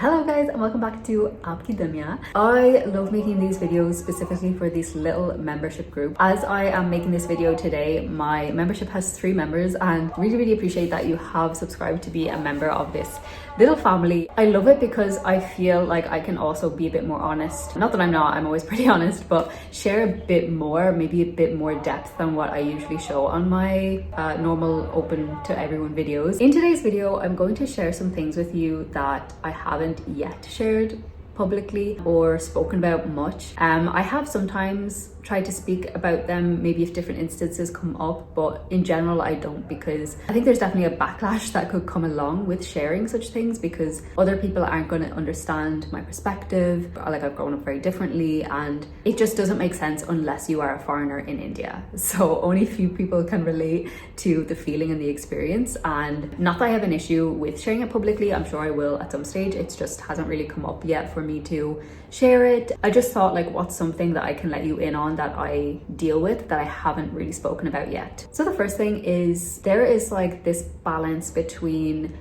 Hello guys and welcome back to Nicola-ki-duniya. I love making these videos specifically for this little membership group. As I am making this video today, my membership has 3 members and really appreciate that you have subscribed to be a member of this little family. I love it because I feel like I can also be a bit more honest. Not that I'm not, I'm always pretty honest, but share a bit more, maybe a bit more depth than what I usually show on my normal open to everyone videos. In today's video, I'm going to share some things with you that I haven't yet shared publicly or spoken about much. I have sometimes tried to speak about them maybe if different instances come up, but in general I don't, because I think there's definitely a backlash that could come along with sharing such things because other people aren't going to understand my perspective. Like, I've grown up very differently and it just doesn't make sense unless you are a foreigner in India. So only few people can relate to the feeling and the experience, and not that I have an issue with sharing it publicly. I'm sure I will at some stage. It just hasn't really come up yet for me to share it. I just thought, like, what's something that I can let you in on that I deal with that I haven't really spoken about yet. So the first thing is, there is like this balance between,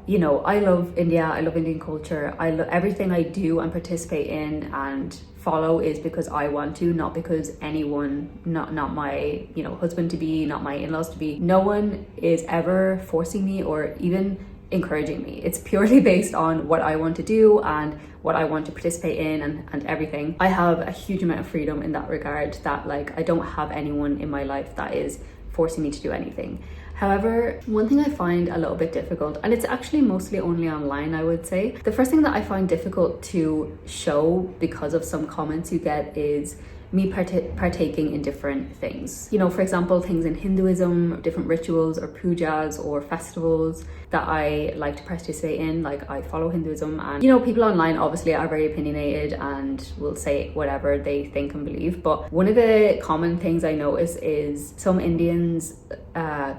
you know, I love India, I love Indian culture, I love everything I do and participate in and follow is because I want to, not because anyone, not my, you know, husband to be, not my in-laws to be. No one is ever forcing me or even encouraging me. It's purely based on what I want to do and what I want to participate in and everything. I have a huge amount of freedom in that regard, that like I don't have anyone in my life that is forcing me to do anything. However, one thing I find a little bit difficult, and it's actually mostly only online, I would say. The first thing that I find difficult to show because of some comments you get is me partaking in different things. You know, for example, things in Hinduism, different rituals or pujas or festivals that I like to participate in. Like, I follow Hinduism, and you know, people online obviously are very opinionated and will say whatever they think and believe. But one of the common things I notice is some Indians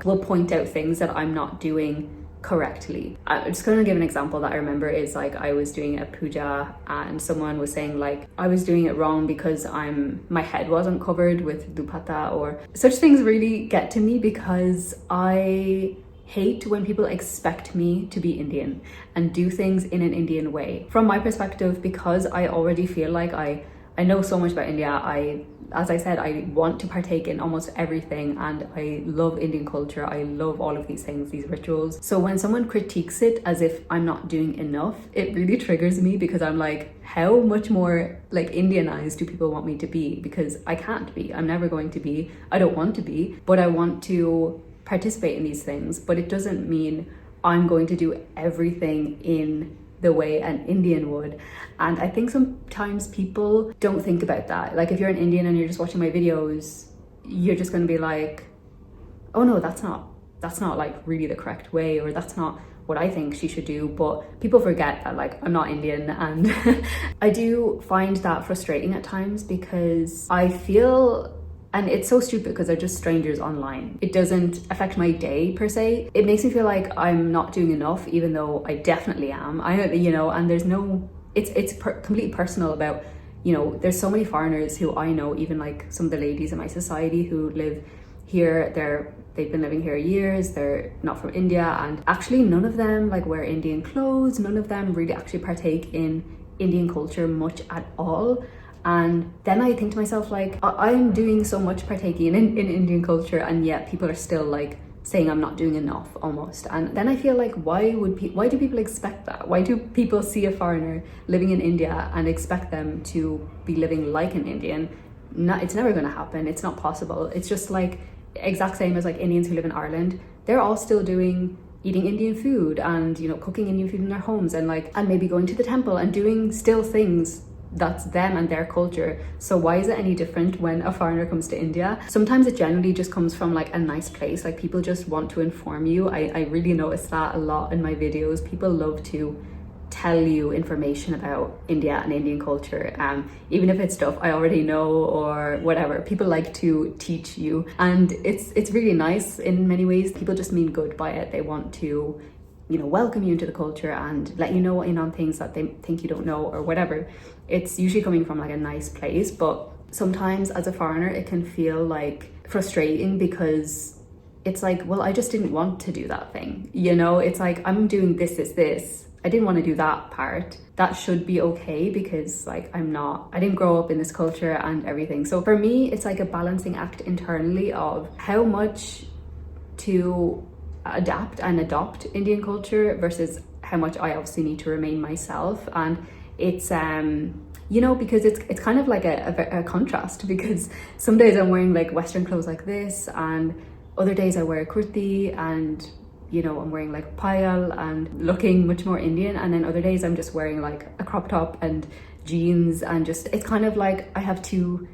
will point out things that I'm not doing correctly. I'm just going to give an example that I remember is, like, I was doing a puja and someone was saying like I was doing it wrong because my head wasn't covered with dupatta, or such things really get to me because I hate when people expect me to be Indian and do things in an Indian way. From my perspective, because I already feel like I know so much about India, as I said, I want to partake in almost everything and I love Indian culture. I love all of these things, these rituals. So when someone critiques it as if I'm not doing enough, it really triggers me because I'm like, how much more like Indianized do people want me to be? Because I can't be. I'm never going to be. I don't want to be, but I want to participate in these things. But it doesn't mean I'm going to do everything in the way an Indian would. And I think sometimes people don't think about that. Like, if you're an Indian and you're just watching my videos, you're just going to be like, oh no, that's not like really the correct way, or that's not what I think she should do. But people forget that, like, I'm not Indian, and I do find that frustrating at times because I feel, and it's so stupid because they're just strangers online. It doesn't affect my day per se. It makes me feel like I'm not doing enough, even though I definitely am. You know, and there's no, it's completely personal about, you know, there's so many foreigners who I know, even like some of the ladies in my society who live here, they've been living here years, they're not from India, and actually none of them like wear Indian clothes, none of them really actually partake in Indian culture much at all. And then I think to myself, like, I'm doing so much partaking in Indian culture, and yet people are still like saying I'm not doing enough almost. And then I feel like, why do people expect that? Why do people see a foreigner living in India and expect them to be living like an Indian? It's never going to happen. It's not possible. It's just like exact same as like Indians who live in Ireland. They're all still eating Indian food and, you know, cooking Indian food in their homes and maybe going to the temple and doing still things that's them and their culture. So why is it any different when a foreigner comes to India? Sometimes it generally just comes from like a nice place. Like, people just want to inform you. I really notice that a lot in my videos. People love to tell you information about India and Indian culture, even if it's stuff I already know or whatever. People like to teach you, and it's really nice in many ways. People just mean good by it. They want to, you know, welcome you into the culture and let you know in on things that they think you don't know or whatever. It's usually coming from like a nice place, but sometimes as a foreigner it can feel like frustrating because it's like, well, I just didn't want to do that thing, you know? It's like, I'm doing this I didn't want to do that part. That should be okay because like I didn't grow up in this culture and everything. So for me, it's like a balancing act internally of how much to adapt and adopt Indian culture versus how much I obviously need to remain myself. And it's you know, because it's kind of like a contrast, because some days I'm wearing like Western clothes like this, and other days I wear a kurti and, you know, I'm wearing like payal and looking much more Indian, and then other days I'm just wearing like a crop top and jeans, and just, it's kind of like I have two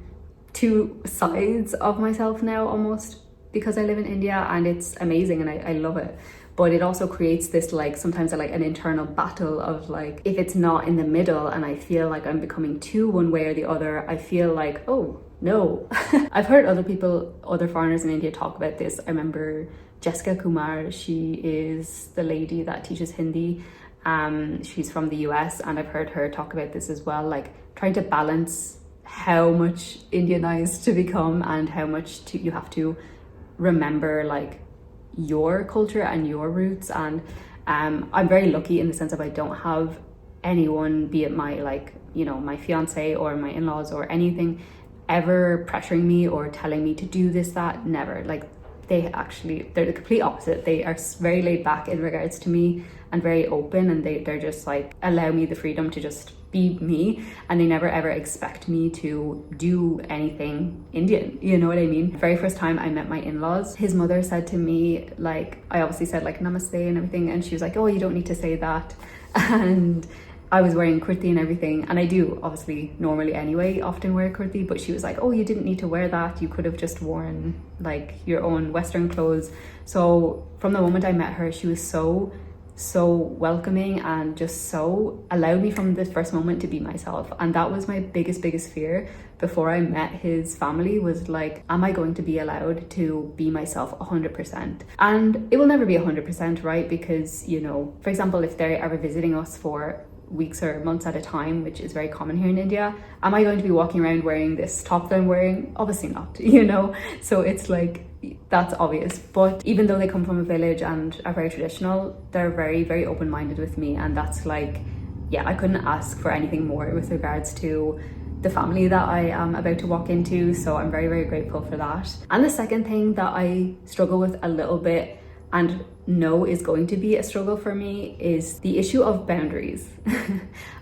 sides of myself now almost, because I live in India, and it's amazing and I love it. But it also creates this like sometimes like an internal battle of like, if it's not in the middle and I feel like I'm becoming too one way or the other, I feel like, oh no. I've heard other people, other foreigners in India talk about this. I remember Jessica Kumar, she is the lady that teaches Hindi. She's from the US, and I've heard her talk about this as well, like trying to balance how much Indianized to become and how much you have to remember like your culture and your roots. And I'm very lucky in the sense of I don't have anyone, be it my like, you know, my fiance or my in-laws or anything, ever pressuring me or telling me to do this, that, never. Like they're the complete opposite. They are very laid back in regards to me and very open, and they're just like allow me the freedom to just be me, and they never ever expect me to do anything Indian, you know what I mean? The very first time I met my in-laws, his mother said to me, like, I obviously said like namaste and everything, and she was like, oh, you don't need to say that. And I was wearing kurti and everything, and I do obviously normally anyway often wear kurti, but she was like, oh, you didn't need to wear that, you could have just worn like your own Western clothes. So from the moment I met her, she was so welcoming and just so allowed me from the first moment to be myself. And that was my biggest fear before I met his family, was like, am I going to be allowed to be myself 100%? And it will never be 100%, right? Because, you know, for example, if they're ever visiting us for weeks or months at a time, which is very common here in India, am I going to be walking around wearing this top that I'm wearing? Obviously not, you know? So it's like, that's obvious. But even though they come from a village and are very traditional, they're very open-minded with me, and that's like, yeah, I couldn't ask for anything more with regards to the family that I am about to walk into. So I'm very grateful for that. And the second thing that I struggle with a little bit, and know is going to be a struggle for me, is the issue of boundaries.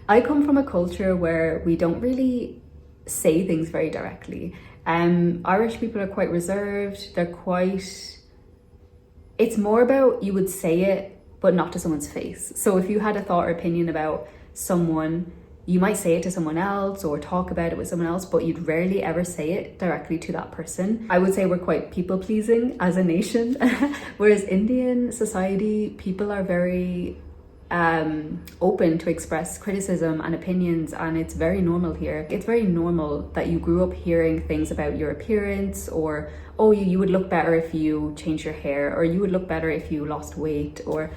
I come from a culture where we don't really say things very directly. Irish people are quite reserved. It's more about, you would say it, but not to someone's face. So if you had a thought or opinion about someone, you might say it to someone else or talk about it with someone else, but you'd rarely ever say it directly to that person. I would say we're quite people pleasing as a nation. Whereas Indian society, people are very open to express criticism and opinions, and it's very normal here. It's very normal that you grew up hearing things about your appearance, or oh, you would look better if you changed your hair, or you would look better if you lost weight, or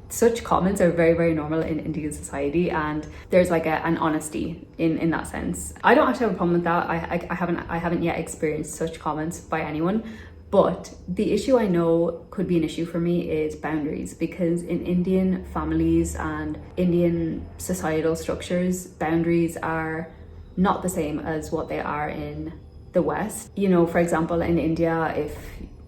such comments are very normal in Indian society, and there's like an honesty in that sense. I don't actually have a problem with that. I haven't yet experienced such comments by anyone. But the issue I know could be an issue for me is boundaries, because in Indian families and Indian societal structures, boundaries are not the same as what they are in the West. You know, for example, in India,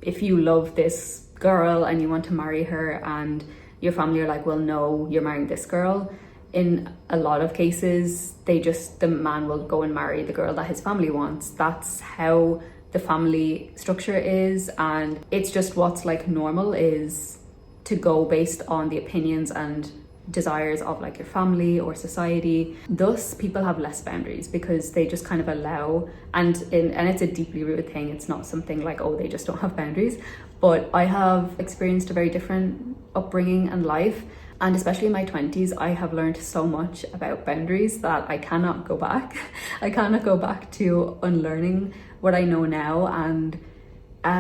if you love this girl and you want to marry her, and your family are like, well, no, you're marrying this girl, in a lot of cases, the man will go and marry the girl that his family wants. That's how the family structure is, and it's just what's like normal is to go based on the opinions and desires of like your family or society. Thus people have less boundaries because they just kind of allow, and it's a deeply rooted thing. It's not something like, oh, they just don't have boundaries. But I have experienced a very different upbringing and life, and especially in my 20s, I have learned so much about boundaries that I cannot go back. I cannot go back to unlearning what I know now and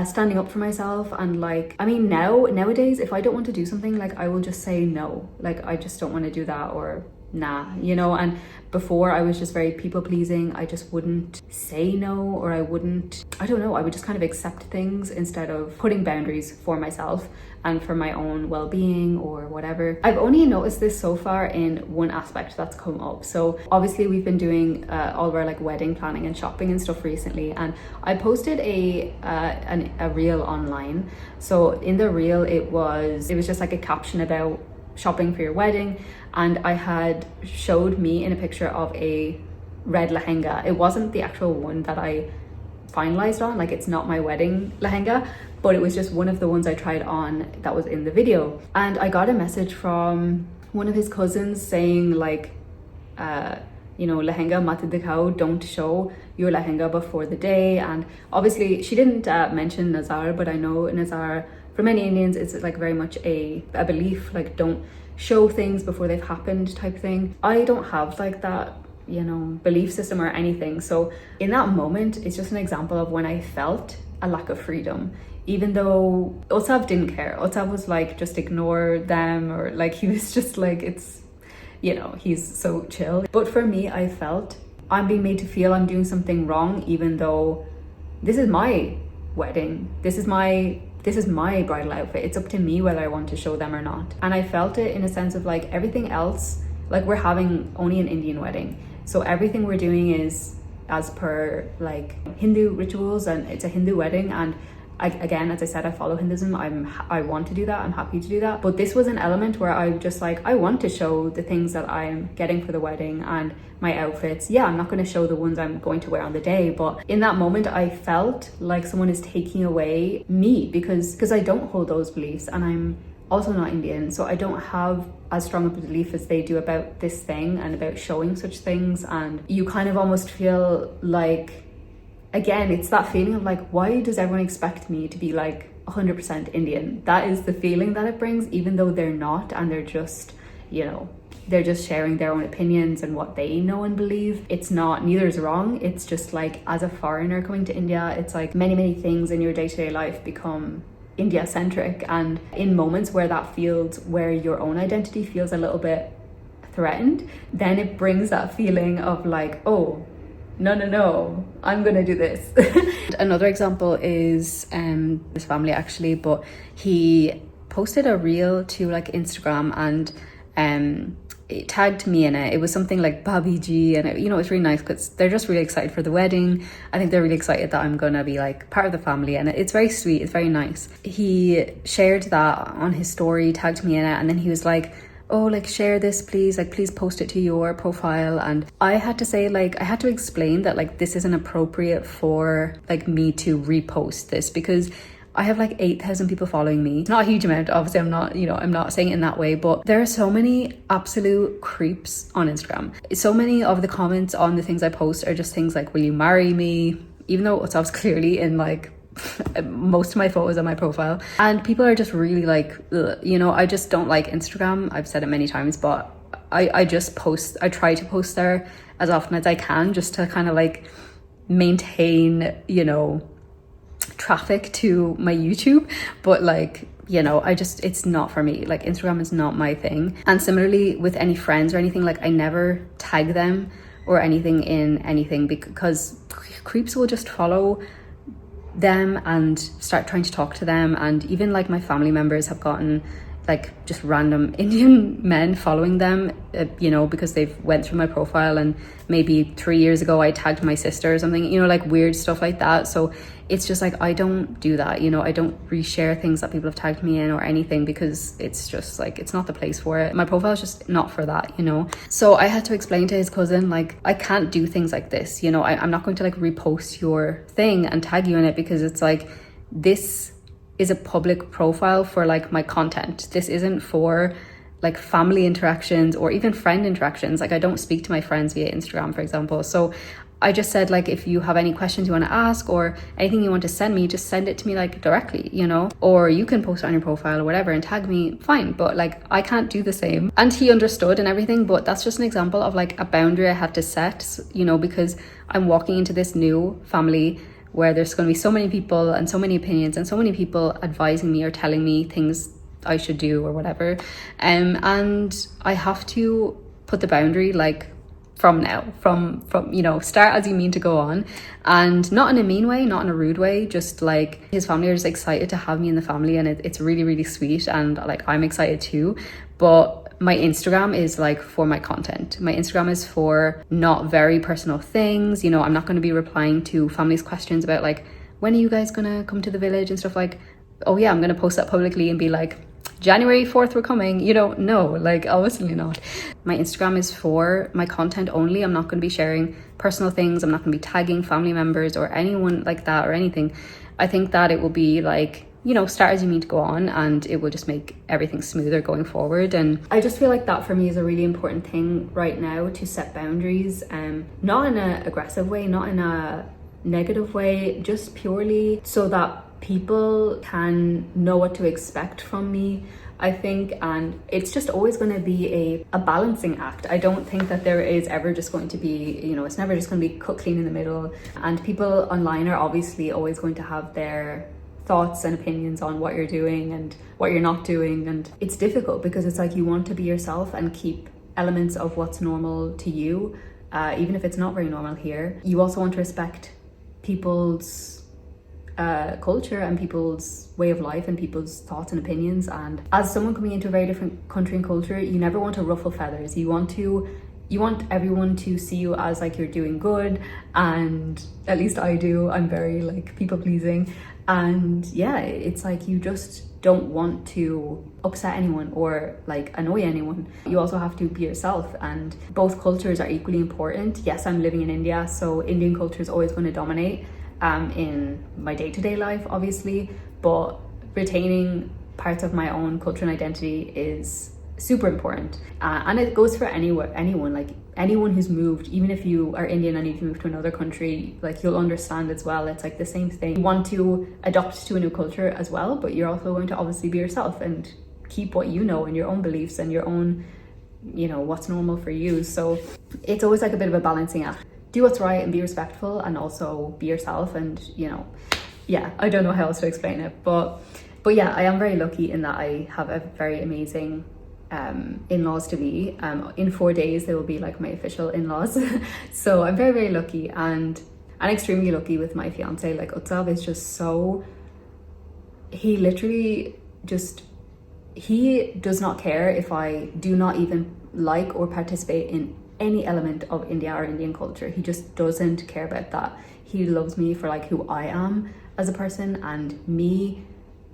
standing up for myself. And like, I mean, nowadays, if I don't want to do something, like I will just say no, like I just don't want to do that, or nah, you know. And before I was just very people pleasing. I just wouldn't say no, or I don't know, I would just kind of accept things instead of putting boundaries for myself and for my own well-being or whatever. I've only noticed this so far in one aspect that's come up. So obviously we've been doing all of our like wedding planning and shopping and stuff recently, and I posted a reel online. So in the reel it was just like a caption about shopping for your wedding, and I had showed me in a picture of a red lehenga. It wasn't the actual one that I finalized on, like it's not my wedding lehenga, but it was just one of the ones I tried on that was in the video. And I got a message from one of his cousins saying like, you know, lehenga mat dikhao, don't show your lehenga before the day. And obviously she didn't mention nazar, but I know nazar for many Indians it's like very much a belief, like don't show things before they've happened type thing. I don't have like that, you know, belief system or anything. So in that moment, it's just an example of when I felt a lack of freedom, even though Otsav didn't care. Otsav was like, just ignore them, or like he was just like, it's, you know, he's so chill. But for me, I felt I'm being made to feel I'm doing something wrong, even though this is my wedding. This is my bridal outfit. It's up to me whether I want to show them or not. And I felt it in a sense of like everything else, like we're having only an Indian wedding. So everything we're doing is as per like Hindu rituals, and it's a Hindu wedding. And again, as I said, I follow Hinduism. I want to do that. I'm happy to do that. But this was an element where I'm just like, I want to show the things that I'm getting for the wedding and my outfits. Yeah, I'm not going to show the ones I'm going to wear on the day. But in that moment, I felt like someone is taking away me because I don't hold those beliefs, and I'm also not Indian, so I don't have as strong a belief as they do about this thing and about showing such things. And you kind of almost feel like, again, it's that feeling of like, why does everyone expect me to be like 100% Indian? That is the feeling that it brings, even though they're not, and they're just, you know, they're just sharing their own opinions and what they know and believe. It's not, neither is wrong. It's just like, as a foreigner coming to India, it's like many things in your day-to-day life become India-centric, and in moments where where your own identity feels a little bit threatened, then it brings that feeling of like, oh, no, I'm gonna do this. Another example is his family actually, but he posted a reel to like Instagram, and it tagged me in it. It was something like Bhabhi Ji, and it, you know, it's really nice because they're just really excited for the wedding. I think they're really excited that I'm gonna be like part of the family, and it's very sweet, it's very nice. He shared that on his story, tagged me in it, and then he was like, oh, like share this please, like please post it to your profile. And I had to say, like, I had to explain that like this isn't appropriate for like me to repost this, because I have like 8,000 people following me. It's not a huge amount, obviously. I'm not, you know, I'm not saying it in that way, but there are so many absolute creeps on Instagram. So many of the comments on the things I post are just things like, will you marry me? Even though it's clearly in like most of my photos on my profile. And people are just really like, ugh. You know, I just don't like Instagram. I've said it many times, but I try to post there as often as I can, just to kind of like maintain, you know, traffic to my YouTube. But like, you know, it's not for me. Like Instagram is not my thing. And similarly with any friends or anything, like I never tag them or anything in anything, because creeps will just follow them and start trying to talk to them. And even like my family members have gotten like just random Indian men following them, you know, because they've went through my profile, and maybe 3 years ago I tagged my sister or something, you know, like weird stuff like that. So it's just like, I don't do that, you know, I don't reshare things that people have tagged me in or anything, because it's just like, it's not the place for it. My profile is just not for that, you know. So I had to explain to his cousin, like, I can't do things like this, you know. I'm not going to like repost your thing and tag you in it, because it's like, this is a public profile for like my content. This isn't for like family interactions or even friend interactions. Like I don't speak to my friends via Instagram, for example. So I just said, like, if you have any questions you want to ask or anything you want to send me, just send it to me like directly, you know, or you can post it on your profile or whatever and tag me, fine. But like, I can't do the same. And he understood and everything, but that's just an example of like a boundary I had to set, you know, because I'm walking into this new family where there's going to be so many people and so many opinions and so many people advising me or telling me things I should do or whatever. And I have to put the boundary like from now, from you know, start as you mean to go on, and not in a mean way, not in a rude way, just like his family are just excited to have me in the family, and it's really, really sweet, and like I'm excited too. But my Instagram is like for my content. My Instagram is for not very personal things, you know. I'm not going to be replying to families' questions about like, when are you guys gonna come to the village and stuff. Like, oh yeah, I'm gonna post that publicly and be like, January 4th we're coming, you know. No, like obviously not. My Instagram is for my content only. I'm not going to be sharing personal things. I'm not going to be tagging family members or anyone like that or anything. I think that it will be like, you know, start as you mean to go on, and it will just make everything smoother going forward. And I just feel like that for me is a really important thing right now, to set boundaries, not in an aggressive way, not in a negative way, just purely so that people can know what to expect from me, I think. And it's just always going to be a balancing act. I don't think that there is ever just going to be, you know, it's never just going to be cut clean in the middle. And people online are obviously always going to have their thoughts and opinions on what you're doing and what you're not doing. And it's difficult because it's like you want to be yourself and keep elements of what's normal to you, even if it's not very normal here. You also want to respect people's culture and people's way of life and people's thoughts and opinions. And as someone coming into a very different country and culture, you never want to ruffle feathers. You want everyone to see you as like you're doing good, and at least I do. I'm very like people pleasing, and yeah, it's like you just don't want to upset anyone or like annoy anyone. You also have to be yourself, and both cultures are equally important. Yes, I'm living in India, so Indian culture is always going to dominate in my day-to-day life, obviously, but retaining parts of my own culture and identity is super important, and it goes for anyone, like anyone who's moved. Even if you are Indian and you've moved to another country, like you'll understand as well. It's like the same thing. You want to adapt to a new culture as well, but you're also going to obviously be yourself and keep what you know and your own beliefs and your own, you know, what's normal for you. So it's always like a bit of a balancing act. Do what's right and be respectful, and also be yourself. And you know, yeah, I don't know how else to explain it, but yeah, I am very lucky in that I have a very amazing in-laws to be. In 4 days they will be like my official in-laws. So I'm very, very lucky, and extremely lucky with my fiance. Like Utsav is just so, he literally just, he does not care if I do not even like or participate in any element of India or Indian culture. He just doesn't care about that. He loves me for like who I am as a person, and me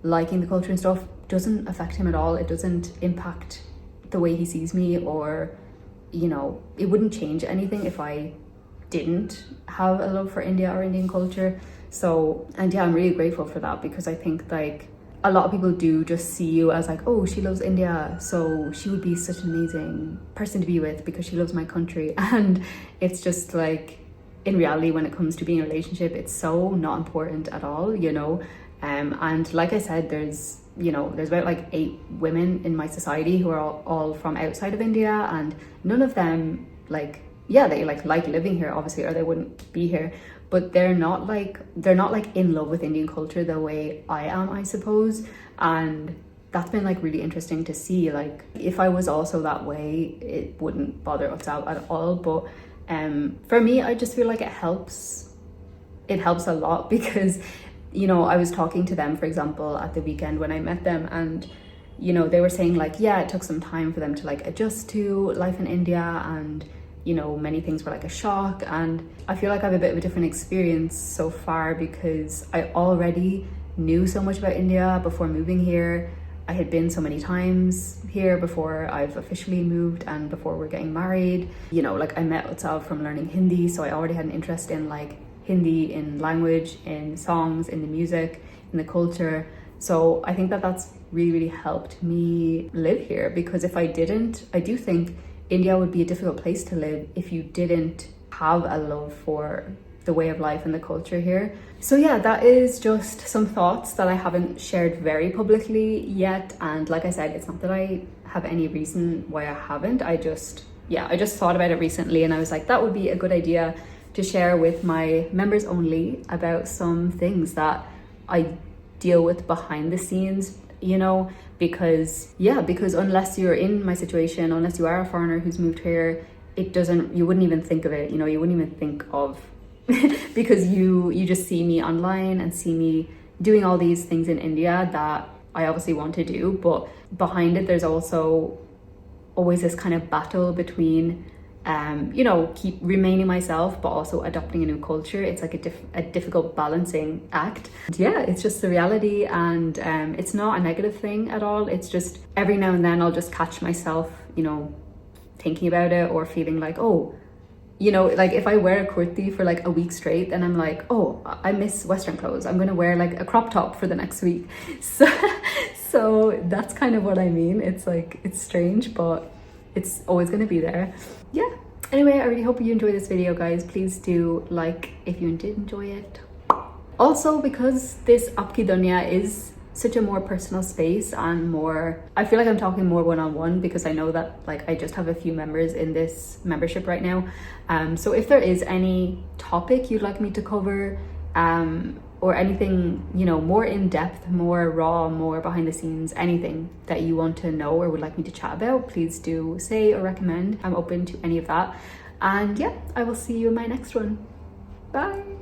liking the culture and stuff doesn't affect him at all. It doesn't impact the way he sees me, or, you know, it wouldn't change anything if I didn't have a love for India or Indian culture. So, and yeah, I'm really grateful for that, because I think like a lot of people do just see you as like, oh, she loves India, so she would be such an amazing person to be with because she loves my country. And it's just like, in reality, when it comes to being in a relationship, it's so not important at all, you know. And like I said, there's about like 8 women in my society who are all from outside of India, and none of them like, yeah, they like living here obviously, or they wouldn't be here, but they're not like in love with Indian culture the way I am, I suppose. And that's been like really interesting to see. Like if I was also that way, it wouldn't bother us out at all. But for me, I just feel like it helps a lot, because you know, I was talking to them, for example, at the weekend when I met them, and you know, they were saying like, yeah, it took some time for them to like adjust to life in India, and you know, many things were like a shock. And I feel like I have a bit of a different experience so far, because I already knew so much about India before moving here. I had been so many times here before I've officially moved and before we're getting married. You know, like I met Utsav from learning Hindi, so I already had an interest in like Hindi, in language, in songs, in the music, in the culture. So I think that that's really, really helped me live here, because if I didn't, I do think India would be a difficult place to live if you didn't have a love for the way of life and the culture here. So yeah, that is just some thoughts that I haven't shared very publicly yet. And like I said, it's not that I have any reason why I haven't. I just thought about it recently, and I was like, that would be a good idea to share with my members only about some things that I deal with behind the scenes, you know, because unless you're in my situation, unless you are a foreigner who's moved here, you wouldn't even think of it, you know, you wouldn't even think of because you just see me online and see me doing all these things in India that I obviously want to do, but behind it there's also always this kind of battle between you know, keep remaining myself but also adopting a new culture. It's like a difficult balancing act. Yeah, it's just the reality, and it's not a negative thing at all. It's just every now and then I'll just catch myself, you know, thinking about it or feeling like, oh, you know, like if I wear a kurti for like a week straight, then I'm like, oh, I miss Western clothes, I'm gonna wear like a crop top for the next week. So that's kind of what I mean. It's like, it's strange, but it's always going to be there. Yeah, anyway, I really hope you enjoyed this video, guys. Please do like if you did enjoy it. Also, because this Nicola-ki-duniya is such a more personal space and more, I feel like I'm talking more one-on-one because I know that like I just have a few members in this membership right now. So if there is any topic you'd like me to cover, or anything, you know, more in depth, more raw, more behind the scenes, anything that you want to know or would like me to chat about, please do say or recommend. I'm open to any of that. And yeah, I will see you in my next one. Bye.